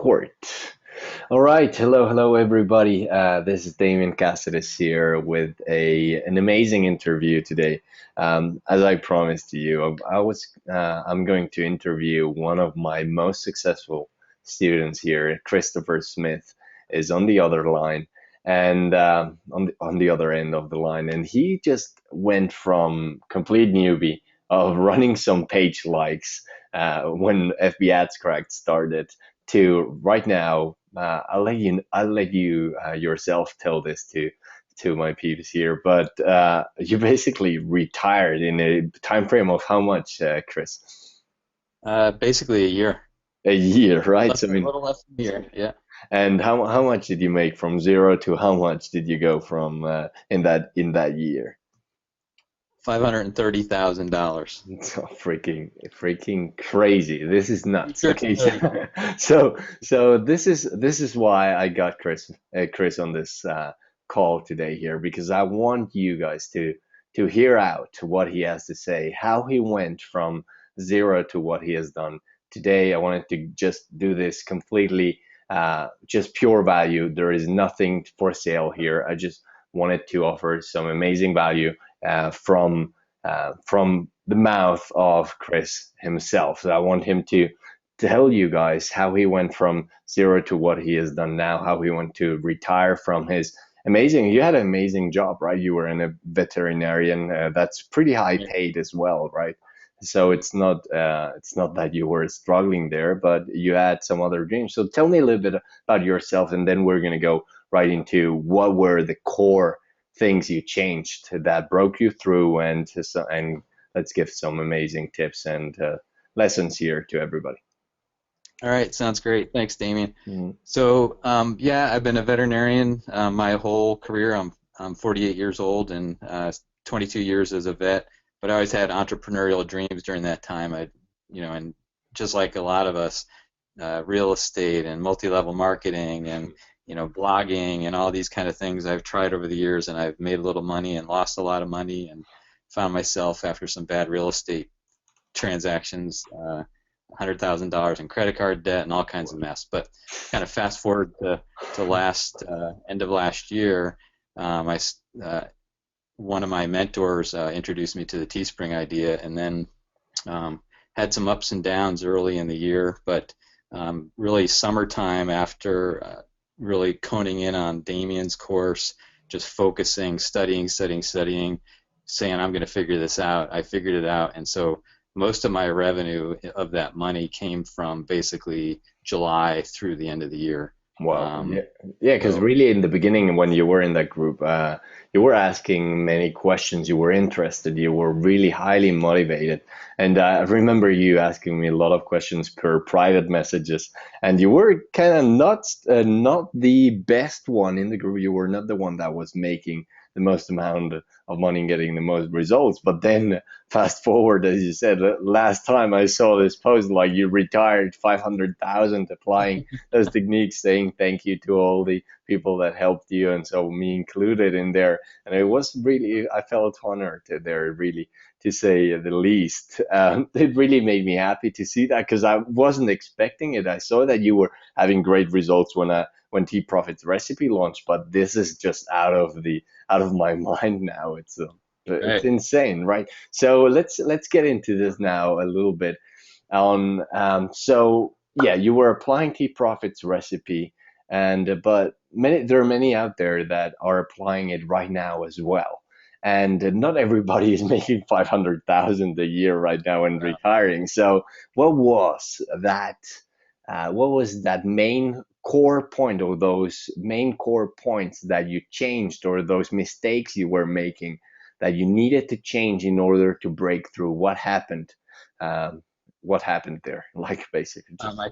record. All right, hello everybody. This is Damien Cassidis here with an amazing interview today. As I promised to you, I'm going to interview one of my most successful students here. Christopher Smith is on the other line, and on the other end of the line, and he just went from complete newbie of running some page likes when FB Ads Cracked started to right now. I'll let you yourself tell this to my peeps here, but you basically retired in a time frame of how much, Chris? Basically a year. A year, right? Less, So I a mean, little less than a year. Yeah. and how much did you make from zero to how much did you go from in that year? $530,000. So freaking crazy. This is Pretty nuts. sure it's Okay, so 30. so this is why I got Chris on this call today here because I want you guys to hear out what he has to say, how he went from zero to what he has done today. I wanted to just do this completely just pure value. There is nothing for sale here. I just wanted to offer some amazing value from the mouth of Chris himself. So I want him to tell you guys how he went from zero to what he has done now, how he went to retire from his amazing. You had an amazing job, right? You were in a veterinarian. That's pretty high Yeah. paid as well, right? So it's not that you were struggling there, but you had some other dreams. So tell me a little bit about yourself, and then we're gonna go right into what were the core things you changed that broke you through, and let's give some amazing tips and lessons here to everybody. All right. Sounds great. Thanks, Damien. Mhm. So, yeah, I've been a veterinarian my whole career. I'm 48 years old and 22 years as a vet, but I always had entrepreneurial dreams during that time. And just like a lot of us, real estate and multi-level marketing and blogging and all these kind of things I've tried over the years, and I've made a little money and lost a lot of money and found myself after some bad real estate transactions, $100,000 in credit card debt and all kinds of mess. But kind of fast forward to last end of last year, I one of my mentors introduced me to the Teespring idea, and then um, had some ups and downs early in the year, but really summertime after really coning in on Damien's course, just focusing, studying, saying I'm going to figure this out. I figured it out, and so most of my revenue of that money came from basically July through the end of the year. Wow. Um, Yeah. Yeah, because so really in the beginning when you were in that group, you were asking many questions, you were interested, you were really highly motivated. And I remember you asking me a lot of questions per private messages, and you were kind of not the best one in the group. You were not the one that was making the most amount of money and getting the most results. But then fast forward, as you said, last time I saw this post, like you retired 500,000 applying those techniques, saying thank you to all the people that helped you, and so me included in there. And it was really, I felt honored there, really, to say the least. It really made me happy to see that because I wasn't expecting it. I saw that you were having great results when Tea Profits Recipe launched, but this is just out of my mind now. It's right. insane, right? So let's get into this now a little bit on so yeah, you were applying Tea Profits Recipe, and but there are many out there that are applying it right now as well, and not everybody is making 500,000 a year right now and retiring. So what was that main core point, or those main core points that you changed, or those mistakes you were making that you needed to change in order to break through? Um, what happened there? Like basically Um, just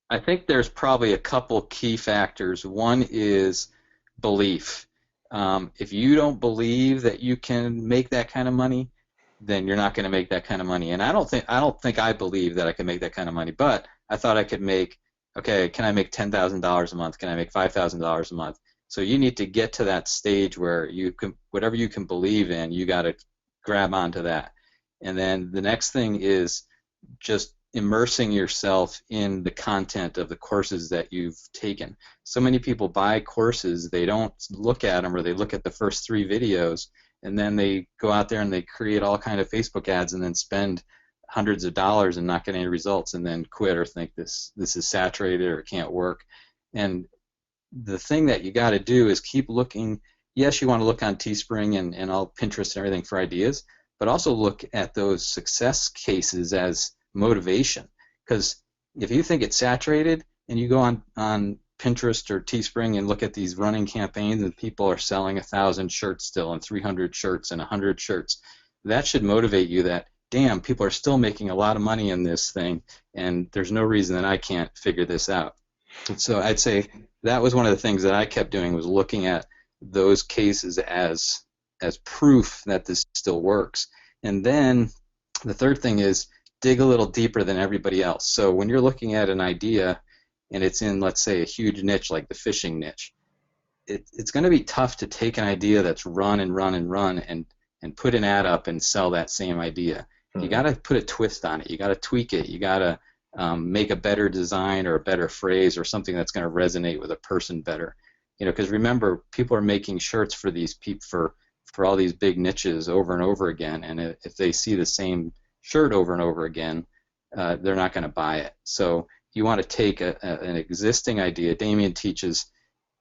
I, I think there's probably a couple key factors. One is belief. If you don't believe that you can make that kind of money, then you're not going to make that kind of money. And I don't think I believe that I can make that kind of money, but I thought I could make, okay, can I make $10,000 a month? Can I make $5,000 a month? So you need to get to that stage where you can, whatever you can believe in, you got to grab onto that. And then the next thing is just immersing yourself in the content of the courses that you've taken. So many people buy courses, they don't look at them, or they look at the first 3 videos, and then they go out there and they create all kind of Facebook ads and then spend hundreds of dollars and not get any results, and then quit or think this is saturated or it can't work. And the thing that you got to do is keep looking. Yes, you want to look on Teespring and all Pinterest and everything for ideas, but also look at those success cases as motivation. Because if you think it's saturated and you go on Pinterest or Teespring and look at these running campaigns and people are selling 1,000 shirts still and 300 shirts and 100 shirts, that should motivate you that, damn, people are still making a lot of money in this thing, and there's no reason that I can't figure this out. So I'd say that was one of the things that I kept doing, was looking at those cases as proof that this still works. And then the third thing is dig a little deeper than everybody else. So when you're looking at an idea and it's in, let's say, a huge niche like the fishing niche, it's going to be tough to take an idea that's run and run and run and put an ad up and sell that same idea. You got to put a twist on it. You got to tweak it. You got to make a better design or a better phrase or something that's going to resonate with a person better. Because remember, people are making shirts for these for all these big niches over and over again, and if they see the same shirt over and over again, they're not going to buy it. So you want to take an existing idea. Damien teaches,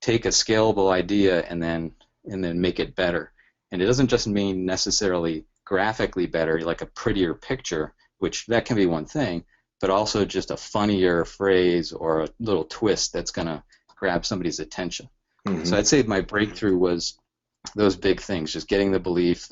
take a scalable idea and then make it better. And it doesn't just mean necessarily graphically better, like a prettier picture, which that can be one thing, but also just a funnier phrase or a little twist that's going to grab somebody's attention. Mm-hmm. So I'd say my breakthrough was those big things, just getting the belief,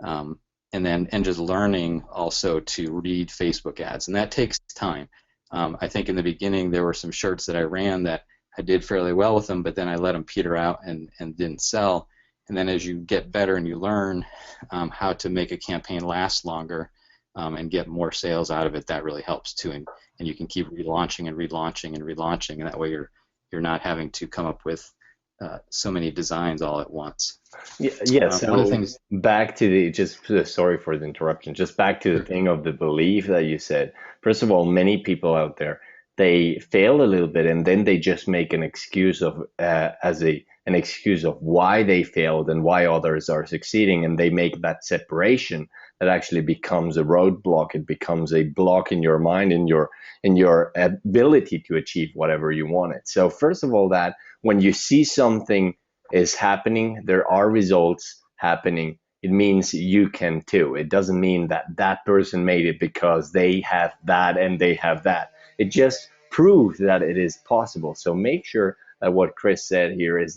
and just learning also to read Facebook ads, and that takes time. I think in the beginning there were some shirts that I ran that I did fairly well with them, but then I let them peter out and didn't sell. And then as you get better and you learn how to make a campaign last longer and get more sales out of it, that really helps too. And you can keep relaunching and relaunching and relaunching, and that way you're not having to come up with so many designs all at once. Yeah. So one of the things, back to sorry for the interruption. Just back to the thing of the belief that you said. First of all, many people out there, they fail a little bit, and then they just make an excuse of an excuse of why they failed and why others are succeeding, and they make that separation that actually becomes a roadblock. It becomes a block in your mind, in your ability to achieve whatever you wanted. So first of all, that when you see something is happening, there are results happening, it means you can too. It doesn't mean that person made it because they have that and they have that. It just proves that it is possible. So make sure that what Chris said here is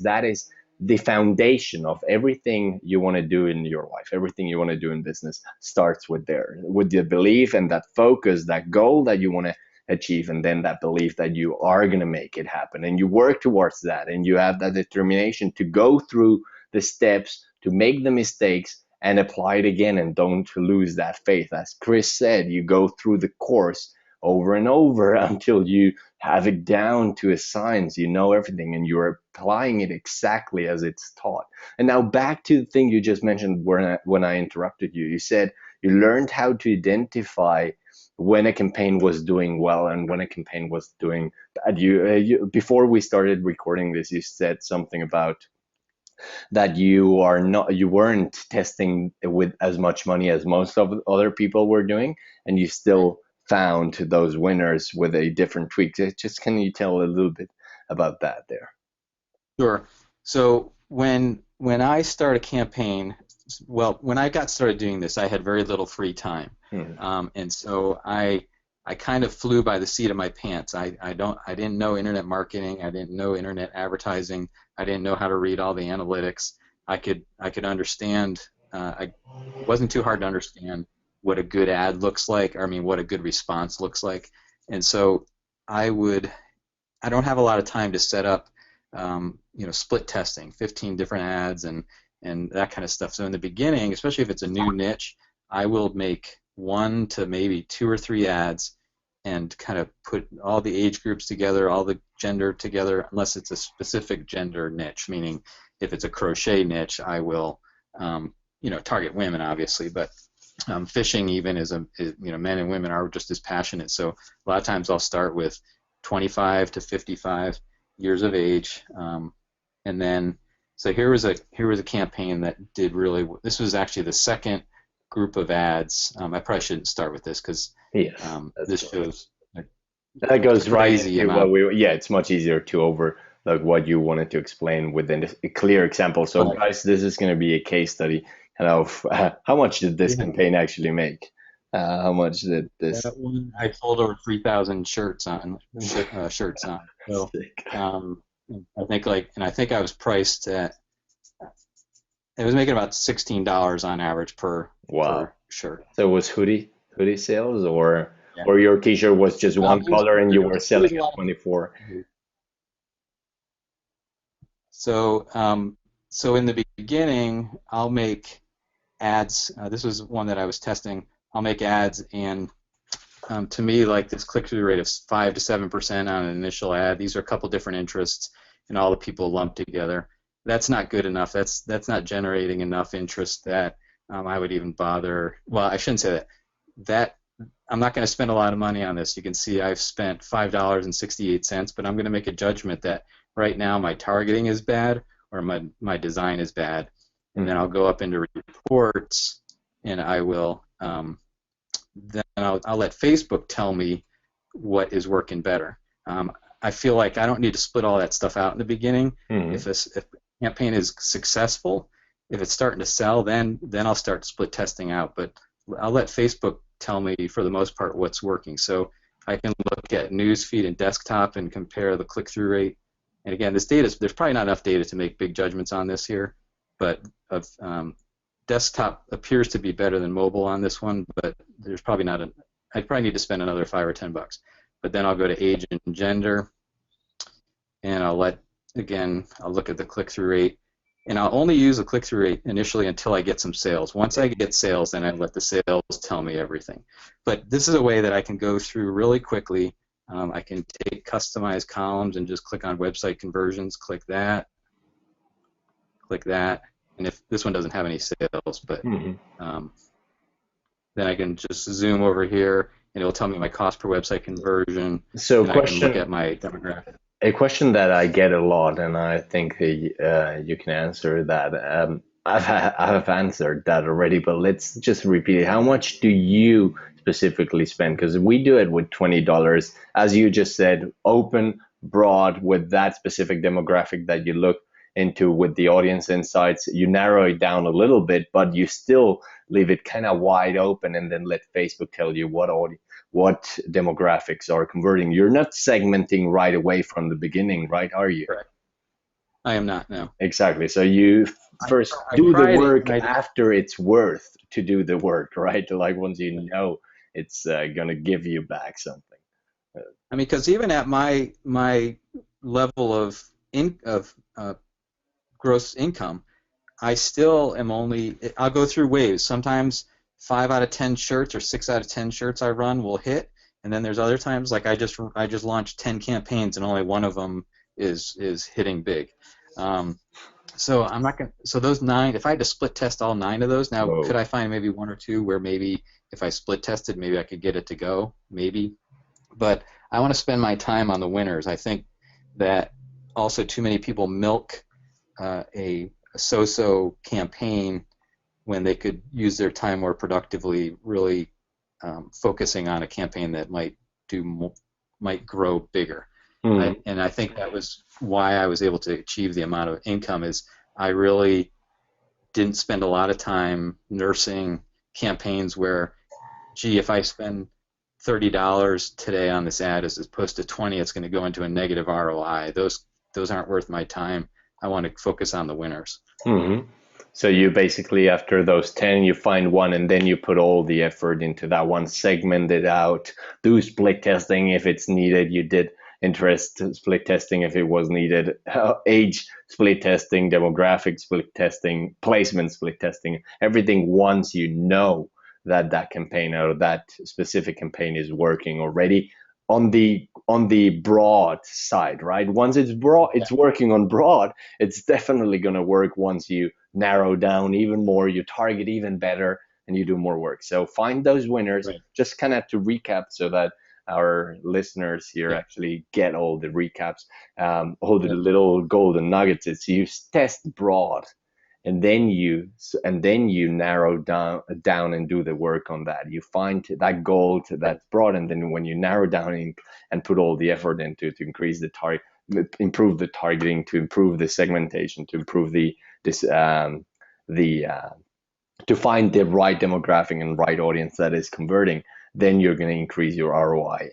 the foundation of everything you want to do in your life, everything you want to do in business starts with the belief and that focus, that goal that you want to achieve, and then that belief that you are going to make it happen, and you work towards that, and you have that determination to go through the steps, to make the mistakes and apply it again, and don't lose that faith. As Chris said, you go through the course over and over until you have it down to a science. You know everything and you're applying it exactly as it's taught. And now back to the thing you just mentioned when I interrupted you. You said you learned how to identify when a campaign was doing well and when a campaign was doing bad. You before we started recording this, you said something about that you weren't testing with as much money as most of other people were doing, and you still found those winners with a different tweak. Just can you tell a little bit about that there? Sure. So when I start a campaign, well, when I got started doing this, I had very little free time, and so I kind of flew by the seat of my pants. I didn't know internet marketing. I didn't know internet advertising. I didn't know how to read all the analytics. I could understand. It wasn't too hard to understand what a good ad looks like, or I mean, what a good response looks like. And so I don't have a lot of time to set up, split testing, 15 different ads and that kind of stuff. So in the beginning, especially if it's a new niche, I will make 1 to maybe 2 or 3 ads and kind of put all the age groups together, all the gender together, unless it's a specific gender niche, meaning if it's a crochet niche, I will, target women, obviously, but fishing even men and women are just as passionate. So a lot of times I'll start with 25 to 55 years of age, and then so here was a campaign that did really. This was actually the second group of ads. I probably shouldn't start with this because Yes, that's this fine. shows a That goes right crazy into what amount. we, yeah, it's much easier to over like what you wanted to explain within a clear example. So But guys, this is going to be a case study kind of how much did this yeah, campaign actually make? How much did that this one I sold over 3,000 shirts on. So stick? um, I think I was priced at. It was making about $16 on average Wow. per shirt. So it was hoodie sales, Yeah. or your t-shirt was just one color and you were It was selling a at lot. 24. So, so in the beginning, I'll make ads. This was one that I was testing. I'll make ads, and to me, like this click-through rate of 5 to 7% on an initial ad. These are a couple different interests, and all the people lumped together. That's not good enough. That's not generating enough interest that I would even bother. Well, I shouldn't say that. That I'm not going to spend a lot of money on this. You can see I've spent $5.68, but I'm going to make a judgment that right now my targeting is bad or my design is bad, and then I'll Mhm. go up into reports and I will then I'll let Facebook tell me what is working better. I feel like I don't need to split all that stuff out in the beginning. Mhm. If a campaign is successful, if it's starting to sell, then I'll start split testing out. But I'll let Facebook tell me for the most part what's working. So I can look at newsfeed and desktop and compare the click-through rate. And again, there's probably not enough data to make big judgments on this here, but of desktop appears to be better than mobile on this one, but there's probably not a. I'd probably need to spend another $5 or $10. But then I'll go to age and gender, and I'll look at the click-through rate, and I'll only use the click-through rate initially until I get some sales. Once I get sales, then I let the sales tell me everything. But this is a way that I can go through really quickly. I can take customized columns and just click on website conversions, click that, and if this one doesn't have any sales, but Mhm. um, then I can just zoom over here and it'll tell me my cost per website conversion, So and I can look question at my demographic. A question that I get a lot, and I think you can answer that. I've answered that already, but let's just repeat it. How much do you specifically spend? Because we do it with $20, as you just said, open, broad, with that specific demographic that you look into with the audience insights. You narrow it down a little bit, but you still leave it kind of wide open, and then let Facebook tell you what demographics are converting. You're not segmenting right away from the beginning, right? Are you? Correct. I am not, no. Exactly. So you I, first I do the tried it. work after it's worth to do the work, right? Like once you know it's gonna give you back something. Uh, I mean, because even at my level of gross income, I still am only. I'll go through waves. Sometimes 5 out of 10 shirts or 6 out of 10 shirts I run will hit, and then there's other times like I just launched 10 campaigns and only one of them is hitting big. Um, so I'm not gonna. So those nine, if I had to split test all nine of those, now could Whoa. I find maybe one or two where maybe if I split tested, maybe I could get it to go, maybe. But I want to spend my time on the winners. I think that also too many people milk a so-so campaign when they could use their time more productively, really focusing on a campaign that might grow bigger. Hmm. And I think that was why I was able to achieve the amount of income is I really didn't spend a lot of time nursing campaigns where, gee, if I spend $30 today on this ad as opposed to 20, it's going to go into a negative ROI. Those aren't worth my time. I want to focus on the winners. Hmm. So you basically, after those 10, you find one and then you put all the effort into that one, segment it out, do split testing if it's needed. You did interest split testing if it was needed, age split testing, demographic split testing, placement split testing, everything once you know that that campaign or that specific campaign is working already on the broad side, right? Once it's broad, Yeah. it's working on broad, it's definitely going to work once you narrow down even more, you target even better, and you do more work. So find those winners, Right. just kind of to recap so that our listeners here Yeah. actually get all the recaps, all the Yeah. little golden nuggets. It's you test broad, and then you narrow down and do the work on that. You find that gold that's broad, and then when you narrow down and put all the effort into to increase the target, improve the targeting, to improve the segmentation, to improve this the to find the right demographic and right audience that is converting, then you're going to increase your ROI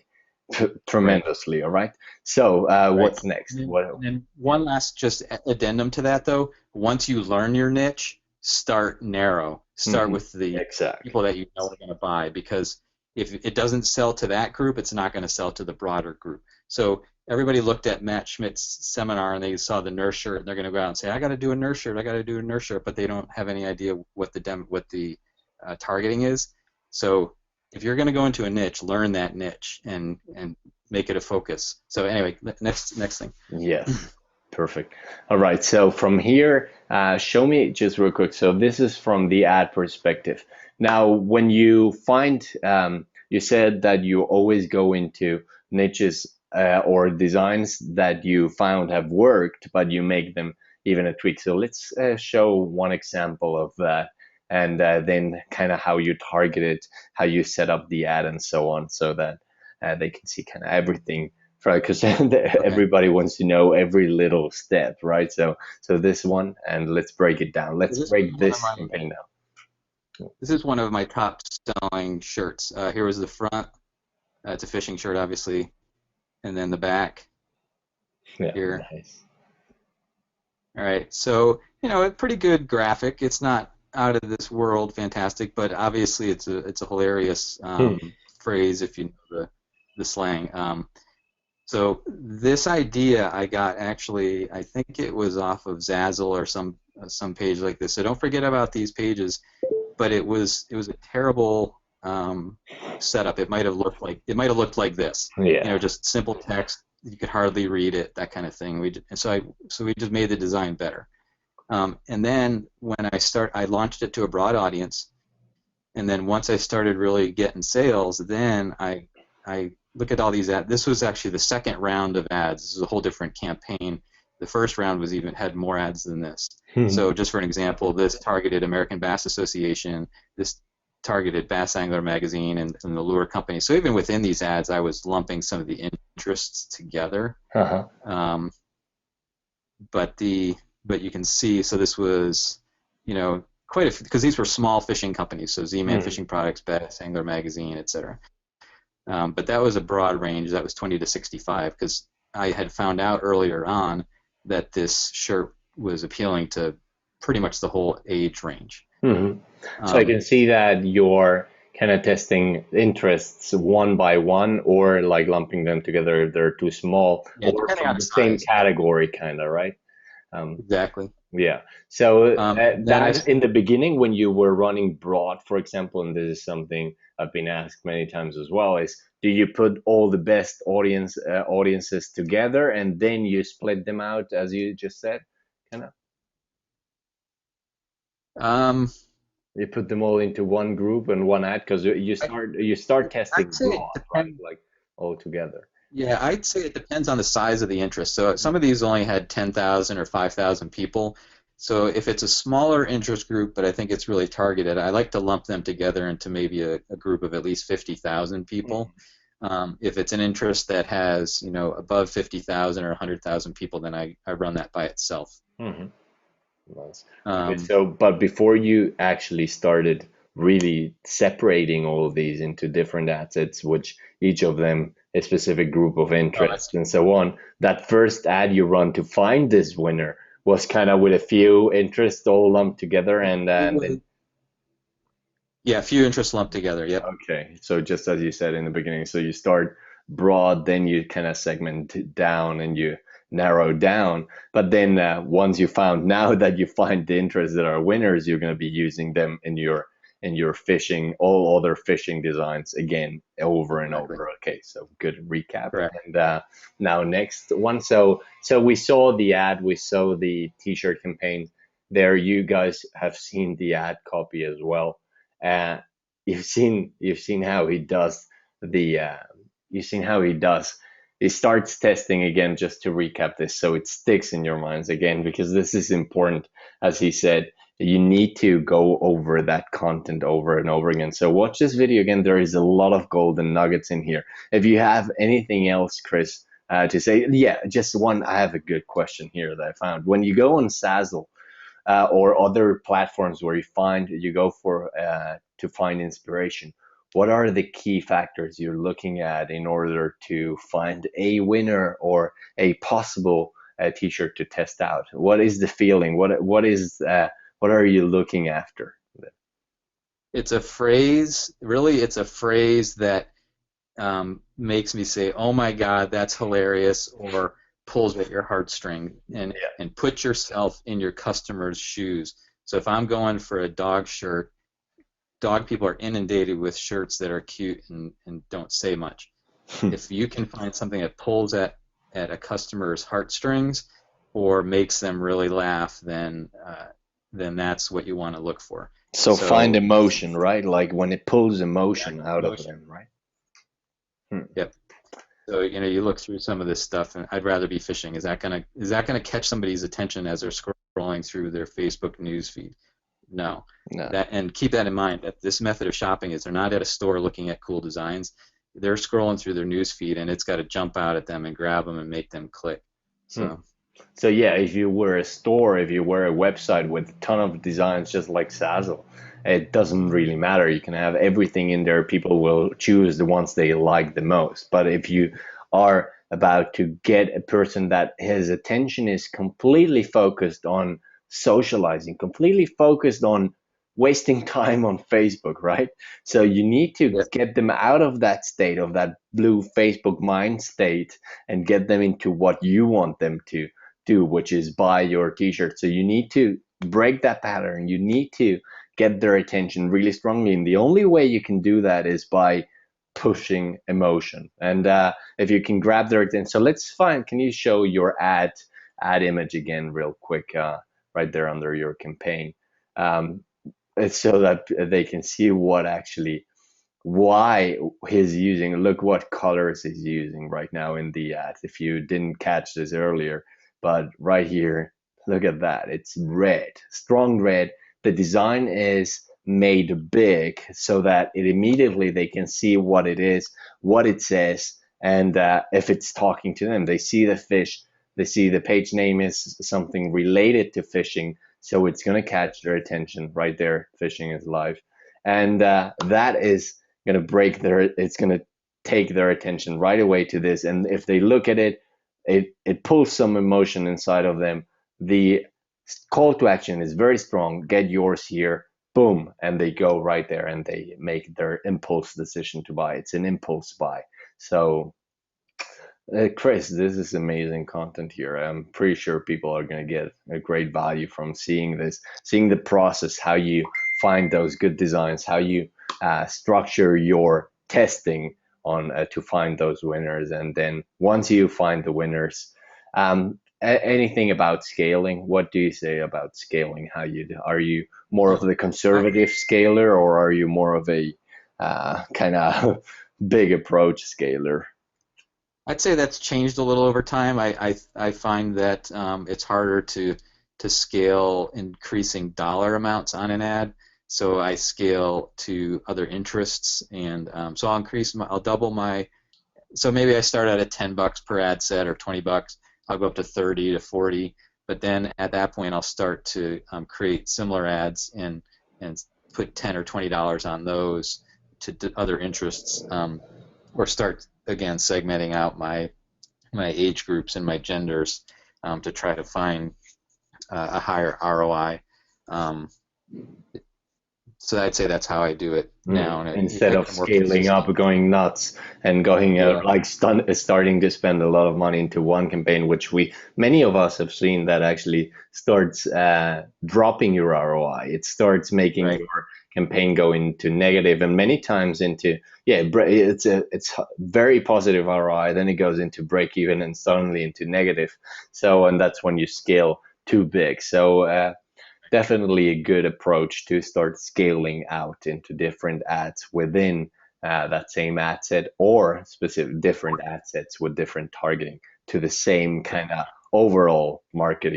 Right. tremendously. All right. So Right. what's next? And What? then one last just addendum to that though. Once you learn your niche, start narrow. Start Mhm. with the Exactly. people that you know are going to buy, because if it doesn't sell to that group, it's not going to sell to the broader group. So everybody looked at Matt Schmidt's seminar and they saw the nurse shirt and they're going to go out and say, I got to do a nurse shirt, I got to do a nurse shirt, but they don't have any idea what the targeting is. So if you're going to go into a niche, learn that niche and make it a focus. So anyway, next thing. Yes. Perfect. All right. So from here, show me just real quick. So this is from the ad perspective. Now, when you find, you said that you always go into niches or designs that you found have worked, but you make them even a tweak. So let's show one example of that, and then kind of how you target it, how you set up the ad, and so on, so that they can see kind of everything, right? Because Okay. everybody wants to know every little step, right? So this one, and let's break it down. Let's This was break one of this my campaign down. this is one of my top selling shirts. Here was the front. It's a fishing shirt, obviously, and then the back Yeah, here. nice. All right. So a pretty good graphic. It's not out of this world fantastic, but obviously it's a hilarious Hmm. phrase if you know the slang. So this idea I got actually, I think it was off of Zazzle or some page like this. So don't forget about these pages. But it was a terrible setup. It might have looked like this. Yeah. Just simple text. You could hardly read it, that kind of thing. So we just made the design better. And then when I launched it to a broad audience, and then once I started really getting sales, then I look at all these ads. This was actually the second round of ads. This is a whole different campaign. The first round had more ads than this. Hmm. So just for an example, this targeted American Bass Association, this targeted Bass Angler Magazine, and the lure company. So even within these ads, I was lumping some of the interests together. Uh-huh. Um, but you can see, so this was, quite a few, because these were small fishing companies, so Z-Man Hmm. Fishing Products, Bass Angler Magazine, etc. But that was a broad range. That was 20 to 65, because I had found out earlier on that this shirt was appealing to pretty much the whole age range. Hmm. So I Um, can see that you're kind of testing interests one by one, or like lumping them together if they're too small, yeah, or depending from on the same size. category, kind of, right? Um, Exactly. Yeah. So Then I that just in the beginning, when you were running broad, for example, and this is something I've been asked many times as well, is do you put all the best audiences together and then you split them out, as you just said, kind of? um, You put them all into one group and one ad because I, you start I'd testing say it broad, right? depends. Like all together. Yeah, I'd say it depends on the size of the interest. So some of these only had 10,000 or 5,000 people. So if it's a smaller interest group, but I think it's really targeted, I like to lump them together into maybe a group of at least 50,000 people. If it's an interest that has, above 50,000 or 100,000 people, then I run that by itself. Mm-hmm. Nice. Okay, Um, so but before you actually started really separating all of these into different assets, which each of them a specific group of oh, I interests see. and so on, that first ad you run to find this winner was kind of with a few interests all lumped together, It and then was, yeah, a few interests lumped together. Yep. okay, so just as you said in the beginning, so you start broad, then you kind of segment it down and you narrow down. But then once you found now that you find the interests that are winners, you're going to be using them in your fishing, all other fishing designs again over and Exactly. over. Okay, so good recap. Correct. And now next one. So we saw the ad, we saw the t-shirt campaign there. You guys have seen the ad copy as well. Uh, you've seen how he does the you've seen how he does. He starts testing again, just to recap this so it sticks in your minds again, because this is important. As he said, you need to go over that content over and over again. So watch this video again. There is a lot of golden nuggets in here. If you have anything else, Chris, to say, yeah, just one. I have a good question here that I found. When you go on Sazzle, or other platforms where you go for to find inspiration, what are the key factors you're looking at in order to find a winner or a possible t-shirt to test out? What is the feeling? What are you looking after? It's a phrase, really, it's a phrase that makes me say, "Oh my God, that's hilarious," or pulls at your heartstring, and put yourself in your customer's shoes. So if I'm going for a dog shirt, dog people are inundated with shirts that are cute and don't say much. If you can find something that pulls at a customer's heartstrings or makes them really laugh, then that's what you want to look for. So find So emotion, right? Like when it pulls yeah, emotion out of emotion. them, right? Hmm. Yep. So you look through some of this stuff, and I'd rather be fishing. Is that gonna catch somebody's attention as they're scrolling through their Facebook news feed? No. No. And keep that in mind. That this method of shopping is they're not at a store looking at cool designs. They're scrolling through their news feed, and it's got to jump out at them and grab them and make them click. Hmm. So So yeah, if you were a store, if you were a website with a ton of designs just like Sazzle, it doesn't really matter. You can have everything in there. People will choose the ones they like the most. But if you are about to get a person that his attention is completely focused on socializing, completely focused on wasting time on Facebook, right? So you need to yeah, get them out of that state, of that blue Facebook mind state, and get them into what you want them to do, which is buy your t-shirt. So you need to break that pattern. You need to get their attention really strongly. And the only way you can do that is by pushing emotion. And if you can grab their attention. So let's find, can you show your ad image again real quick, right there under your campaign, um, so that they can see why he's using, look what colors he's using right now in the ad, if you didn't catch this earlier. But right here, look at that. It's red, strong red. The design is made big so that it immediately they can see what it is, what it says, and if it's talking to them. They see the fish, they see the page name is something related to fishing, so it's going to catch their attention right there. Fishing is live. And that is going to it's going to take their attention right away to this. And if they look at it, it pulls some emotion inside of them. The call to action is very strong. Get yours here, boom, and they go right there and they make their impulse decision to buy. It's an impulse buy. So Chris, this is amazing content here. I'm pretty sure people are going to get a great value from seeing this, seeing the process, how you find those good designs, how you structure your testing on to find those winners. And then once you find the winners, anything about scaling? What do you say about scaling? Are you more of oh, the I, conservative scaler, or are you more of a kind of big approach scaler? I'd say that's changed a little over time. I find that it's harder to scale increasing dollar amounts on an ad. So I scale to other interests, and so I'll double my. So maybe I start out at $10 per ad set or $20. I'll go up to 30 to 40, but then at that point I'll start to create similar ads and put $10 or $20 on those to other interests, or start again segmenting out my age groups and my genders, to try to find a higher ROI. Um, so I'd say that's how I do it now, and Instead I of get more scaling up, consistent. going nuts, and going Yeah, like starting to spend a lot of money into one campaign, which many of us have seen that actually starts dropping your ROI. It starts making right. your campaign go into negative, and many times into, yeah, it's very positive ROI. Then it goes into break even and suddenly into negative. So, and that's when you scale too big. So. definitely a good approach to start scaling out into different ads within that same ad set, or specific different ad sets with different targeting to the same kind of overall market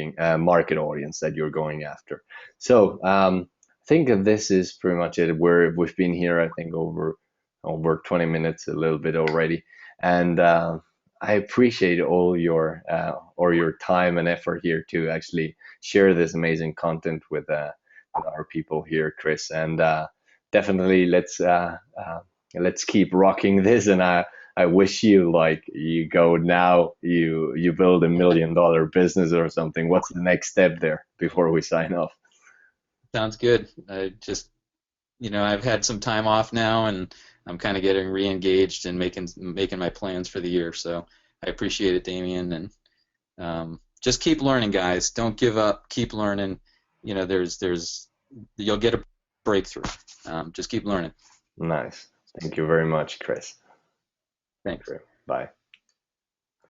audience that you're going after. So I think that this is pretty much it. We've been here, I think, over 20 minutes, a little bit already, and I appreciate all your or your time and effort here to actually share this amazing content with our people here, Chris. And definitely let's keep rocking this. And I wish you like you go now, you build $1 million business or something. What's the next step there before we sign off? Sounds good. I just, I've had some time off now, and I'm kind of getting re-engaged and making my plans for the year. So I appreciate it, Damien, and just keep learning, guys. Don't give up. Keep learning. There's you'll get a breakthrough. Just keep learning. Nice. Thank you very much, Chris. Thanks. Bye.